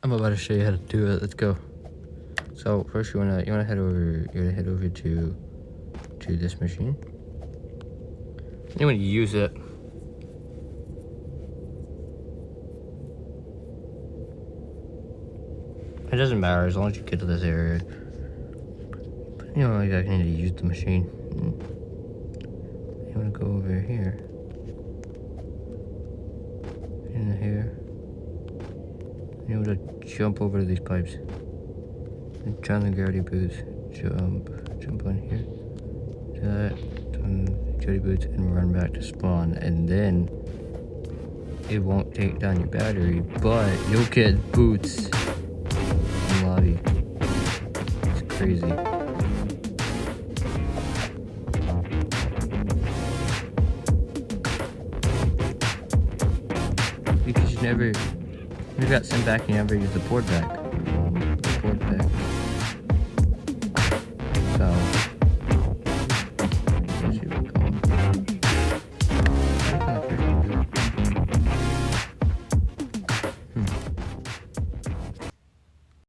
I'm about to show you how to do it. Let's go. So first you wanna head over to this machine. You wanna use it. It doesn't matter as long as you get to this area. But you know, you guys need to use the machine. You wanna go over here. In here. You want to jump over to these pipes. And turn the gravity boots. Jump on here. Do that. Turn the gravity boots and run back to spawn. And then it won't take down your battery, but you'll get boots in lobby. It's crazy. Because you never got sent back and you never used the port back.